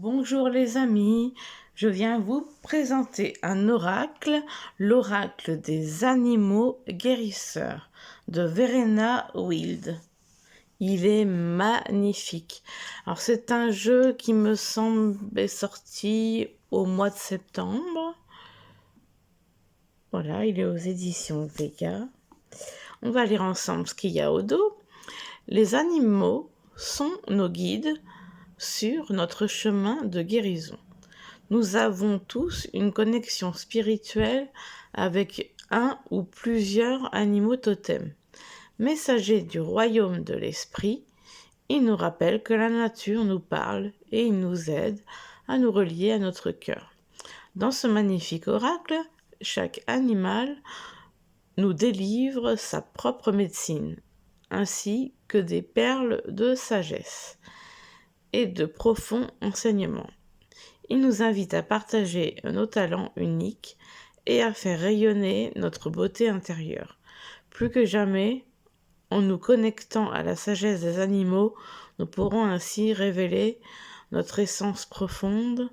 Bonjour les amis, je viens vous présenter un oracle, l'oracle des animaux guérisseurs de Verena Wild. Il est magnifique. Alors c'est un jeu qui me semble est sorti au mois de septembre. Voilà, il est aux éditions Vega. On va lire ensemble ce qu'il y a au dos. Les animaux sont nos guides sur notre chemin de guérison. Nous avons tous une connexion spirituelle avec un ou plusieurs animaux totems. Messagers du royaume de l'esprit, ils nous rappellent que la nature nous parle et ils nous aident à nous relier à notre cœur. Dans ce magnifique oracle, chaque animal nous délivre sa propre médecine, ainsi que des perles de sagesse et de profonds enseignements. Il nous invite à partager nos talents uniques et à faire rayonner notre beauté intérieure. Plus que jamais, en nous connectant à la sagesse des animaux, nous pourrons ainsi révéler notre essence profonde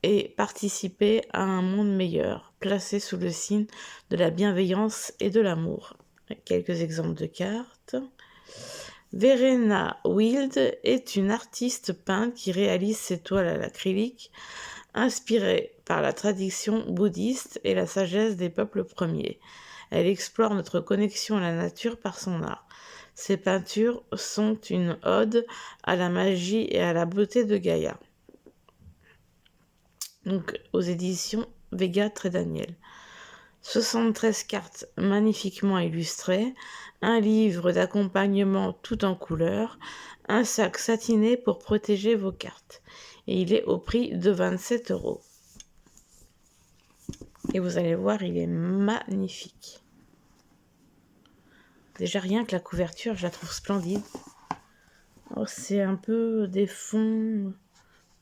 et participer à un monde meilleur, placé sous le signe de la bienveillance et de l'amour. Quelques exemples de cartes. Verena Wild est une artiste peintre qui réalise ses toiles à l'acrylique, inspirée par la tradition bouddhiste et la sagesse des peuples premiers. Elle explore notre connexion à la nature par son art. Ses peintures sont une ode à la magie et à la beauté de Gaïa. Donc, aux éditions Vega Trédaniel. 73 cartes magnifiquement illustrées, un livre d'accompagnement tout en couleurs, un sac satiné pour protéger vos cartes. Et il est au prix de 27 €. Et vous allez voir, il est magnifique. Déjà rien que la couverture, je la trouve splendide. Oh, c'est un peu des fonds...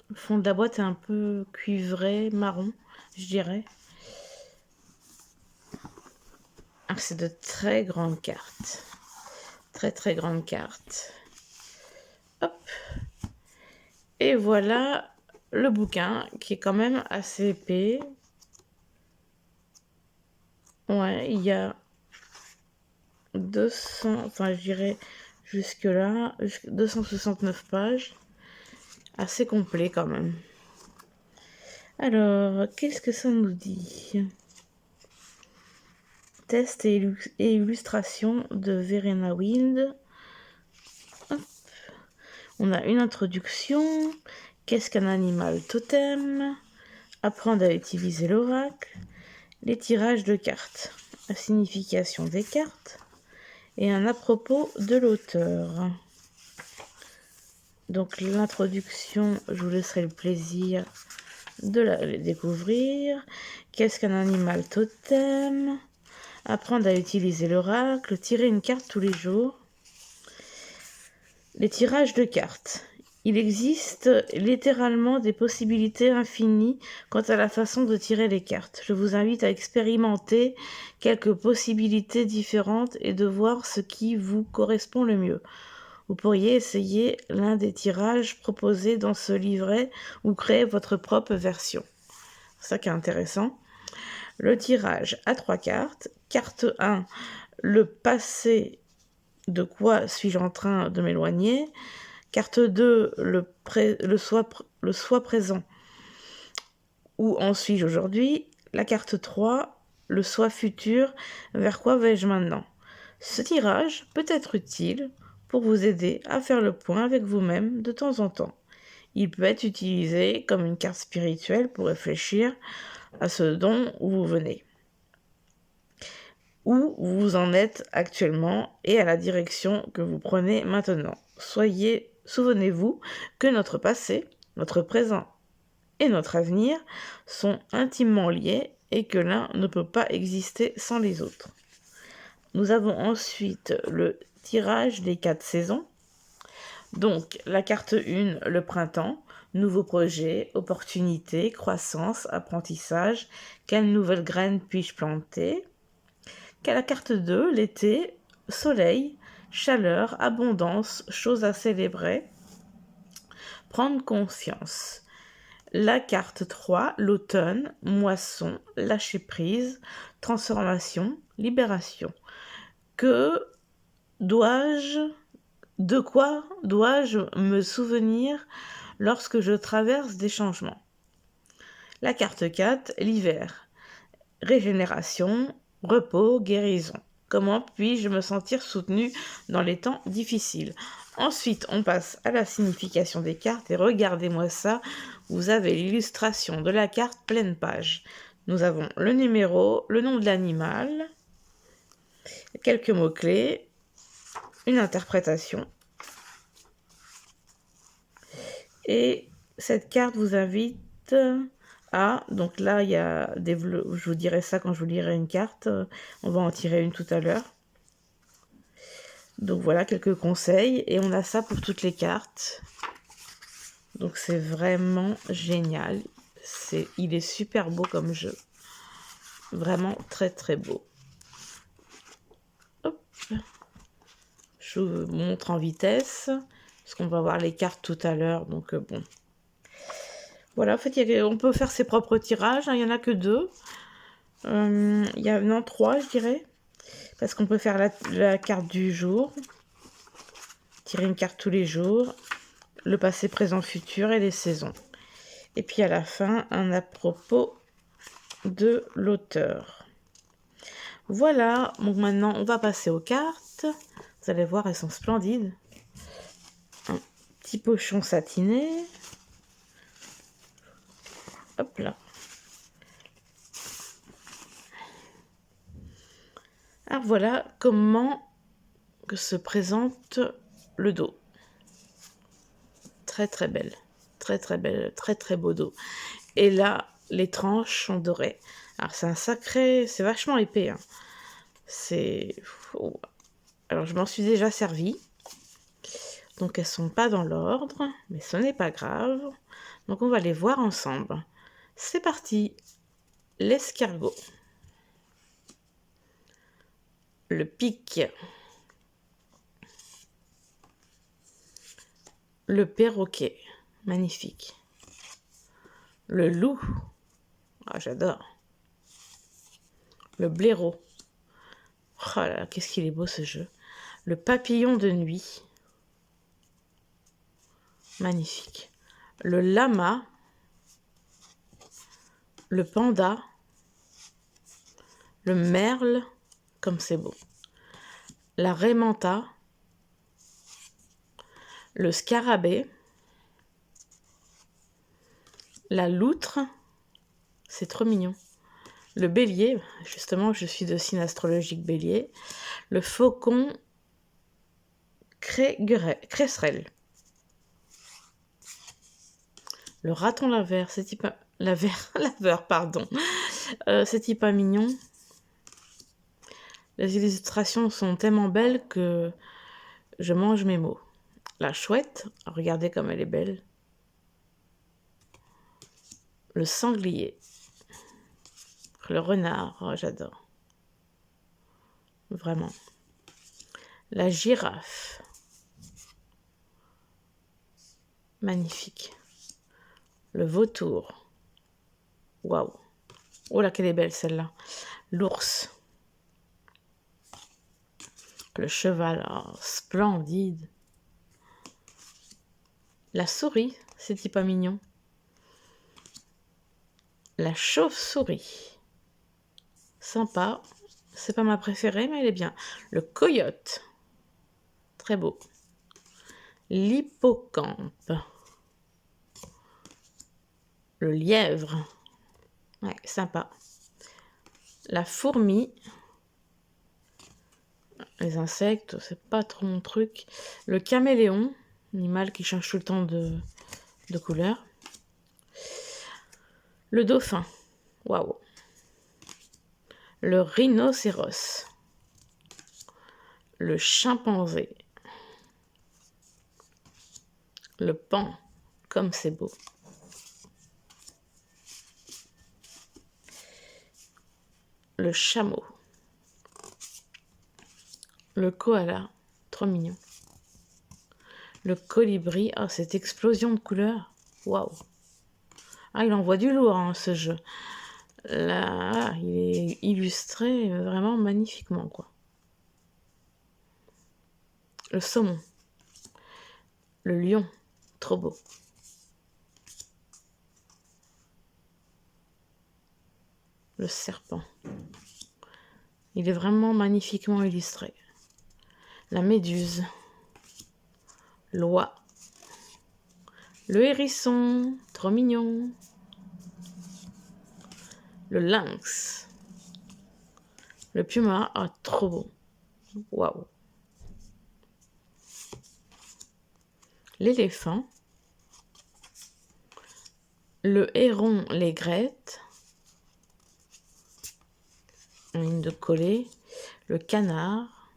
Le fond de la boîte est un peu cuivré, marron, je dirais. Ah, c'est de très grandes cartes. Très très grandes cartes. Hop. Et voilà le bouquin qui est quand même assez épais. Ouais, il y a 200, enfin je dirais jusque là, 269 pages. Assez complet quand même. Alors, qu'est-ce que ça nous dit ? Test et illustration de Verena Wild. Hop. On a une introduction. Qu'est-ce qu'un animal totem ? Apprendre à utiliser l'oracle. Les tirages de cartes. La signification des cartes. Et un à propos de l'auteur. Donc l'introduction, je vous laisserai le plaisir de la découvrir. Qu'est-ce qu'un animal totem ? Apprendre à utiliser l'oracle, tirer une carte tous les jours. Les tirages de cartes. Il existe littéralement des possibilités infinies quant à la façon de tirer les cartes. Je vous invite à expérimenter quelques possibilités différentes et de voir ce qui vous correspond le mieux. Vous pourriez essayer l'un des tirages proposés dans ce livret ou créer votre propre version. C'est ça qui est intéressant. Le tirage à 3 cartes. Carte 1, le passé, de quoi suis-je en train de m'éloigner. Carte 2, le soi présent, où en suis-je aujourd'hui. La carte 3, le soi futur, vers quoi vais-je maintenant. Ce tirage peut être utile pour vous aider à faire le point avec vous-même de temps en temps. Il peut être utilisé comme une carte spirituelle pour réfléchir à ce dont vous venez, où vous en êtes actuellement et à la direction que vous prenez maintenant. Souvenez-vous que notre passé, notre présent et notre avenir sont intimement liés et que l'un ne peut pas exister sans les autres. Nous avons ensuite le tirage des 4 saisons. Donc, la carte 1, le printemps, nouveaux projets, opportunités, croissance, apprentissage. Quelle nouvelle graine puis-je planter ? La carte 2, l'été, soleil, chaleur, abondance, choses à célébrer. Prendre conscience. La carte 3, l'automne, moisson, lâcher prise, transformation, libération. Que dois-je, de quoi dois-je me souvenir lorsque je traverse des changements? La carte 4, l'hiver, régénération, repos, guérison. Comment puis-je me sentir soutenu dans les temps difficiles? Ensuite, on passe à la signification des cartes et regardez-moi ça. Vous avez l'illustration de la carte pleine page. Nous avons le numéro, le nom de l'animal, quelques mots-clés, une interprétation. Et cette carte vous invite à... Donc là, il y a des... Je vous dirai ça quand je vous lirai une carte. On va en tirer une tout à l'heure. Donc voilà quelques conseils. Et on a ça pour toutes les cartes. Donc c'est vraiment génial. Il est super beau comme jeu. Vraiment très très beau. Hop. Je vous montre en vitesse. Parce qu'on va voir les cartes tout à l'heure. Donc bon. Voilà, en fait, on peut faire ses propres tirages. Il n'y en a que 2. Il y en a 3, je dirais. Parce qu'on peut faire la carte du jour. Tirer une carte tous les jours. Le passé, présent, futur et les saisons. Et puis à la fin, un à propos de l'auteur. Voilà, donc maintenant on va passer aux cartes. Vous allez voir, elles sont splendides. Un petit pochon satiné. Hop là. Alors voilà comment se présente le dos. Très très belle. Très très belle, très très beau dos. Et là, les tranches sont dorées. Alors c'est un sacré, c'est vachement épais. Hein. C'est... Alors je m'en suis déjà servi. Donc elles sont pas dans l'ordre, mais ce n'est pas grave. Donc on va les voir ensemble. C'est parti. L'escargot. Le pic. Le perroquet. Magnifique. Le loup. Ah, j'adore. Le blaireau. Oh là là, qu'est-ce qu'il est beau ce jeu. Le papillon de nuit. Magnifique. Le lama. Le panda. Le merle. Comme c'est beau. La raimanta. Le scarabée. La loutre. C'est trop mignon. Le bélier, justement, je suis de signe astrologique bélier. Le faucon cresserelle. Le raton laveur, c'est type laveur, pardon. C'est type pas mignon. Les illustrations sont tellement belles que je mange mes mots. La chouette, regardez comme elle est belle. Le sanglier. Le renard, oh, j'adore. Vraiment. La girafe. Magnifique. Le vautour. Waouh. Oh là, qu'elle est belle celle-là. L'ours. Le cheval, oh, splendide. La souris, c'est pas mignon. La chauve-souris. Sympa. C'est pas ma préférée, mais elle est bien. Le coyote. Très beau. L'hippocampe. Le lièvre. Ouais, sympa. La fourmi. Les insectes, c'est pas trop mon truc. Le caméléon. Animal qui change tout le temps de couleur. Le dauphin. Waouh. Le rhinocéros. Le chimpanzé. Le paon. Comme c'est beau. Le chameau. Le koala. Trop mignon. Le colibri. Oh, cette explosion de couleurs. Waouh. Ah, il envoie du lourd, hein, ce jeu. Là, il est illustré vraiment magnifiquement, quoi. Le saumon. Le lion. Trop beau. Le serpent. Il est vraiment magnifiquement illustré. La méduse. L'oie. Le hérisson. Trop mignon. Le lynx. Le puma. Ah, trop beau. Waouh. L'éléphant. Le héron, l'aigrette. En ligne de coller. Le canard.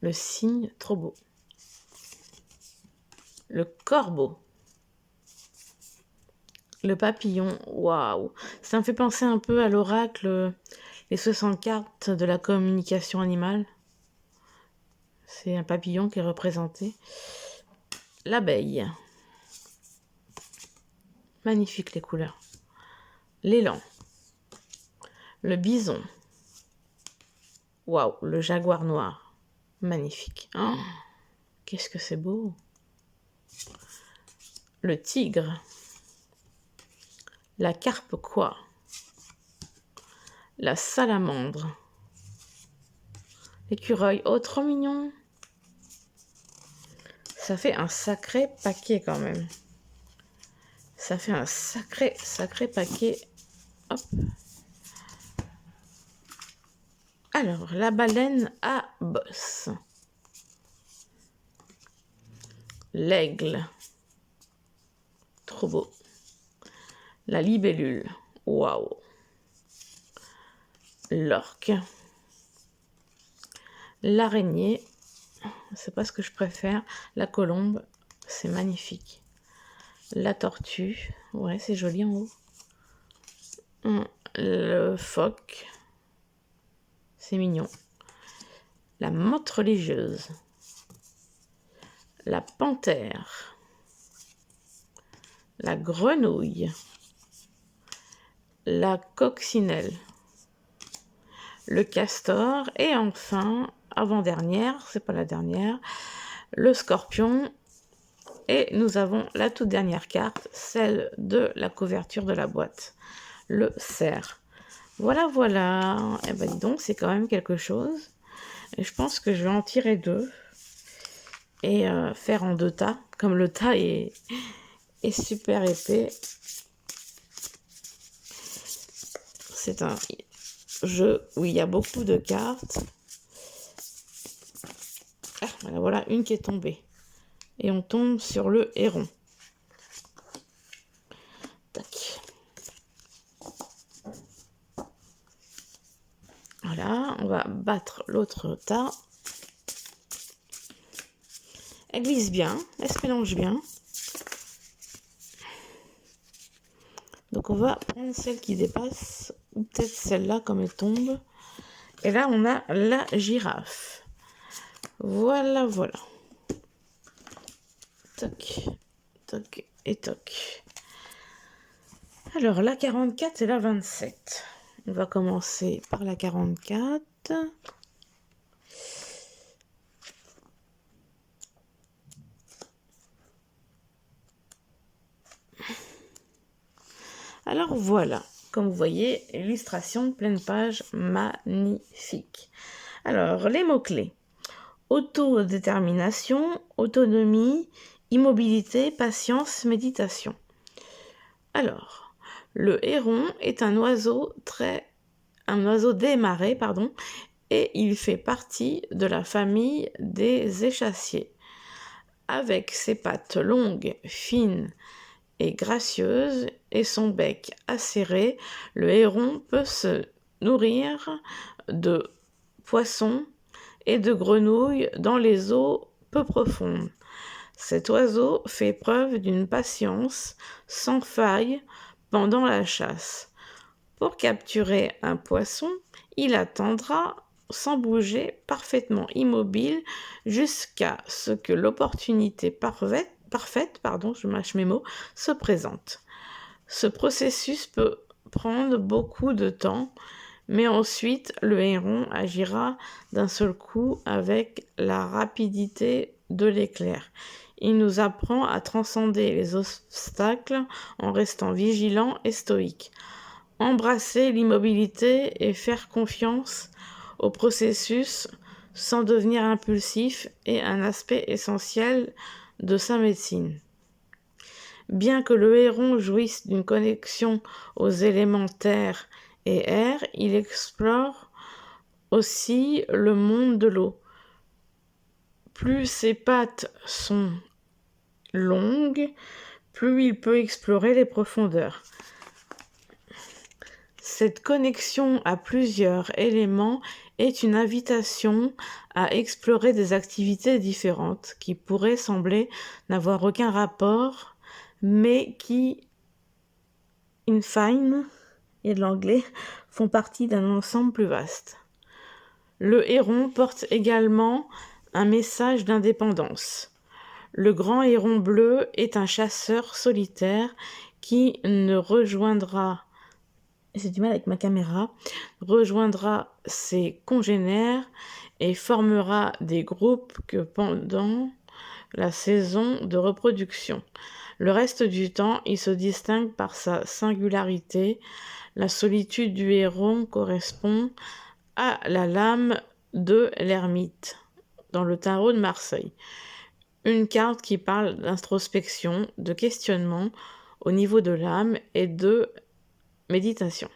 Le cygne, trop beau. Le corbeau. Le papillon, waouh. Ça me fait penser un peu à l'oracle, les 60 cartes de la communication animale. C'est un papillon qui est représenté. L'abeille. Magnifique les couleurs. L'élan. Le bison. Waouh, le jaguar noir. Magnifique. Oh, qu'est-ce que c'est beau. Le tigre. La carpe quoi. La salamandre. L'écureuil. Oh, trop mignon. Ça fait un sacré paquet quand même. Ça fait un sacré paquet. Hop. Alors, la baleine à bosse. L'aigle. Trop beau. La libellule. Waouh. L'orque. L'araignée. C'est pas ce que je préfère. La colombe. C'est magnifique. La tortue. Ouais, c'est joli en haut. Le phoque. C'est mignon. La motte religieuse. La panthère. La grenouille. La coccinelle. Le castor. Et enfin, avant-dernière, c'est pas la dernière, le scorpion. Et nous avons la toute dernière carte, celle de la couverture de la boîte. Le cerf. Voilà, voilà. Et ben dis donc, c'est quand même quelque chose. Et je pense que je vais en tirer 2. Et faire en 2 tas. Comme le tas est super épais. C'est un jeu où il y a beaucoup de cartes. Ah, voilà une qui est tombée. Et on tombe sur le héron. Tac. Voilà, on va battre l'autre tas. Elle glisse bien, elle se mélange bien. Donc on va prendre celle qui dépasse, ou peut-être celle-là comme elle tombe. Et là on a la girafe. Voilà, voilà. Toc, toc et toc. Alors la 44 et la 27. On va commencer par la 44. Alors voilà, comme vous voyez, illustration pleine page magnifique. Alors les mots-clés. Autodétermination, autonomie, immobilité, patience, méditation. Alors, le héron est un oiseau des marais, et il fait partie de la famille des échassiers. Avec ses pattes longues, fines et gracieuses et son bec acéré, le héron peut se nourrir de poissons et de grenouilles dans les eaux peu profondes. Cet oiseau fait preuve d'une patience sans faille pendant la chasse. Pour capturer un poisson, il attendra sans bouger, parfaitement immobile, jusqu'à ce que l'opportunité parfaite, je mâche mes mots, se présente. Ce processus peut prendre beaucoup de temps, mais ensuite le héron agira d'un seul coup avec la rapidité de l'éclair. Il nous apprend à transcender les obstacles en restant vigilant et stoïque. Embrasser l'immobilité et faire confiance au processus sans devenir impulsif est un aspect essentiel de sa médecine. Bien que le héron jouisse d'une connexion aux éléments terre et air, il explore aussi le monde de l'eau. Plus ses pattes sont longues, plus il peut explorer les profondeurs. Cette connexion à plusieurs éléments est une invitation à explorer des activités différentes qui pourraient sembler n'avoir aucun rapport, mais qui, in fine, et de l'anglais, font partie d'un ensemble plus vaste. Le héron porte également un message d'indépendance. Le grand héron bleu est un chasseur solitaire qui ne rejoindra ses congénères et formera des groupes que pendant la saison de reproduction. Le reste du temps, il se distingue par sa singularité. La solitude du héron correspond à la lame de l'ermite dans le tarot de Marseille. Une carte qui parle d'introspection, de questionnement au niveau de l'âme et de méditation.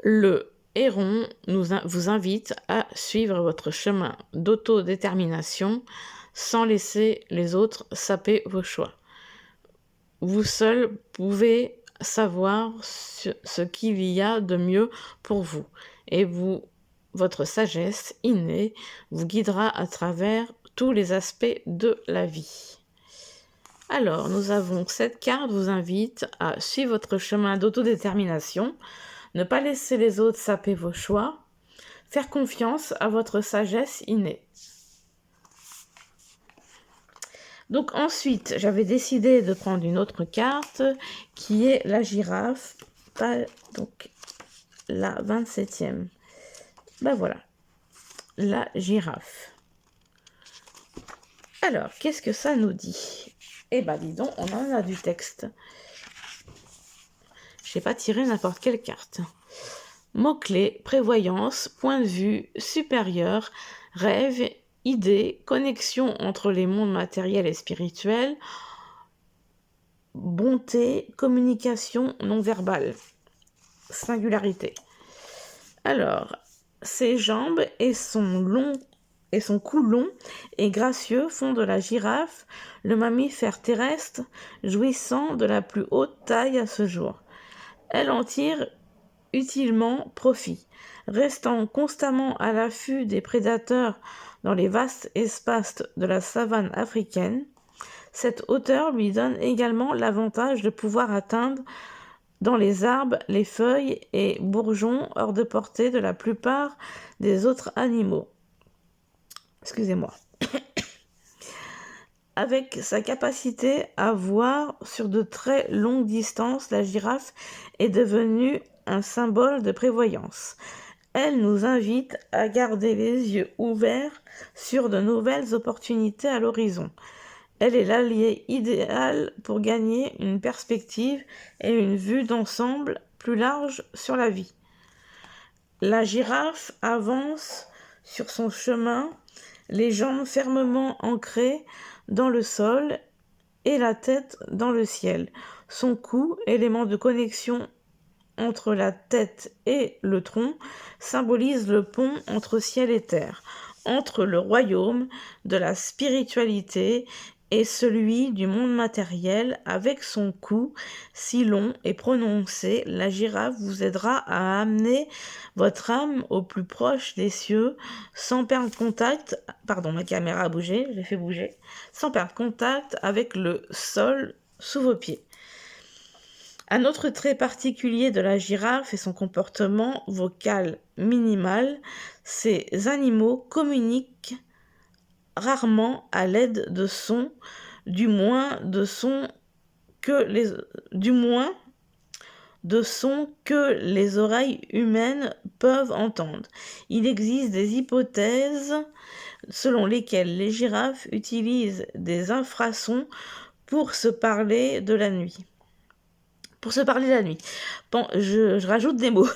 Le héron vous invite à suivre votre chemin d'autodétermination sans laisser les autres saper vos choix. Vous seul pouvez savoir ce qu'il y a de mieux pour vous et votre sagesse innée vous guidera à travers tous les aspects de la vie. Alors, nous avons cette carte vous invite à suivre votre chemin d'autodétermination, ne pas laisser les autres saper vos choix, faire confiance à votre sagesse innée. Donc ensuite, j'avais décidé de prendre une autre carte qui est la girafe, donc la 27e. Ben voilà, la girafe. Alors, qu'est-ce que ça nous dit ? Eh ben dis donc, on en a du texte. Je n'ai pas tiré n'importe quelle carte. Mots-clés, prévoyance, point de vue, supérieur, rêve, idée, connexion entre les mondes matériels et spirituels, bonté, communication non verbale, singularité. Alors, ses jambes et son cou long et gracieux font de la girafe le mammifère terrestre jouissant de la plus haute taille à ce jour. Elle en tire utilement profit, restant constamment à l'affût des prédateurs dans les vastes espaces de la savane africaine. Cette hauteur lui donne également l'avantage de pouvoir atteindre dans les arbres les feuilles et bourgeons hors de portée de la plupart des autres animaux. Excusez-moi. Avec sa capacité à voir sur de très longues distances, la girafe est devenue un symbole de prévoyance. Elle nous invite à garder les yeux ouverts sur de nouvelles opportunités à l'horizon. Elle est l'allié idéal pour gagner une perspective et une vue d'ensemble plus large sur la vie. La girafe avance sur son chemin, les jambes fermement ancrées dans le sol et la tête dans le ciel. Son cou, élément de connexion entre la tête et le tronc, symbolise le pont entre ciel et terre, entre le royaume de la spiritualité et celui du monde matériel. Avec son cou si long et prononcé, la girafe vous aidera à amener votre âme au plus proche des cieux sans perdre contact, ma caméra a bougé, j'ai fait bouger, sans perdre contact avec le sol sous vos pieds. Un autre trait particulier de la girafe est son comportement vocal minimal. Ces animaux communiquent rarement à l'aide de sons, du moins de sons du moins de sons que les oreilles humaines peuvent entendre. Il existe des hypothèses selon lesquelles les girafes utilisent des infrasons pour se parler de la nuit. Pour se parler la nuit. Bon, je rajoute des mots.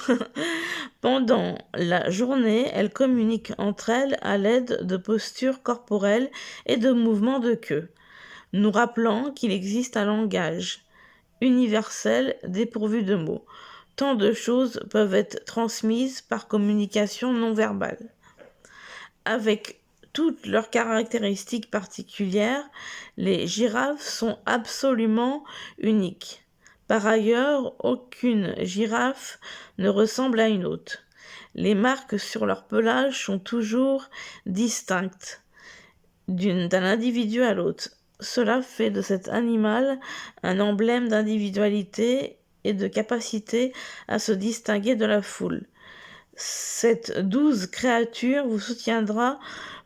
Pendant la journée, elles communiquent entre elles à l'aide de postures corporelles et de mouvements de queue, nous rappelant qu'il existe un langage universel dépourvu de mots. Tant de choses peuvent être transmises par communication non verbale. Avec toutes leurs caractéristiques particulières, les girafes sont absolument uniques. Par ailleurs, aucune girafe ne ressemble à une autre. Les marques sur leur pelage sont toujours distinctes d'un individu à l'autre. Cela fait de cet animal un emblème d'individualité et de capacité à se distinguer de la foule. Cette douce créature vous soutiendra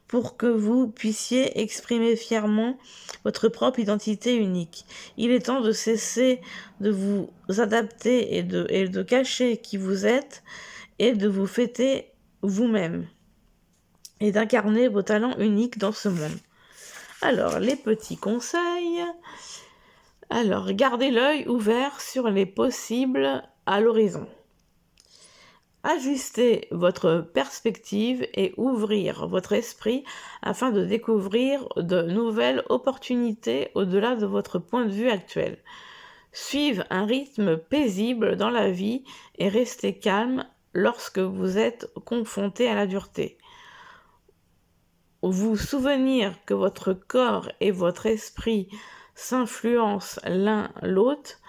pour que vous puissiez exprimer fièrement votre propre identité unique. Il est temps de cesser de vous adapter et de cacher qui vous êtes et de vous fêter vous-même et d'incarner vos talents uniques dans ce monde. Alors, les petits conseils. Alors, gardez l'œil ouvert sur les possibles à l'horizon. Ajuster votre perspective et ouvrir votre esprit afin de découvrir de nouvelles opportunités au-delà de votre point de vue actuel. Suivez un rythme paisible dans la vie et restez calme lorsque vous êtes confronté à la dureté. Vous souvenir que votre corps et votre esprit s'influencent l'un l'autre.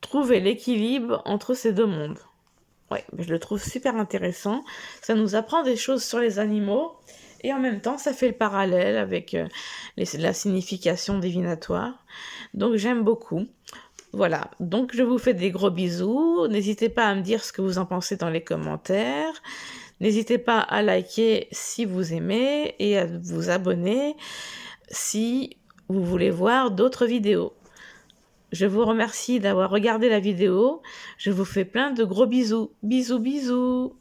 Trouvez l'équilibre entre ces deux mondes. Ouais, je le trouve super intéressant. Ça nous apprend des choses sur les animaux et en même temps, ça fait le parallèle avec la signification divinatoire. Donc, j'aime beaucoup. Voilà, donc je vous fais des gros bisous. N'hésitez pas à me dire ce que vous en pensez dans les commentaires. N'hésitez pas à liker si vous aimez et à vous abonner si vous voulez voir d'autres vidéos. Je vous remercie d'avoir regardé la vidéo. Je vous fais plein de gros bisous. Bisous, bisous.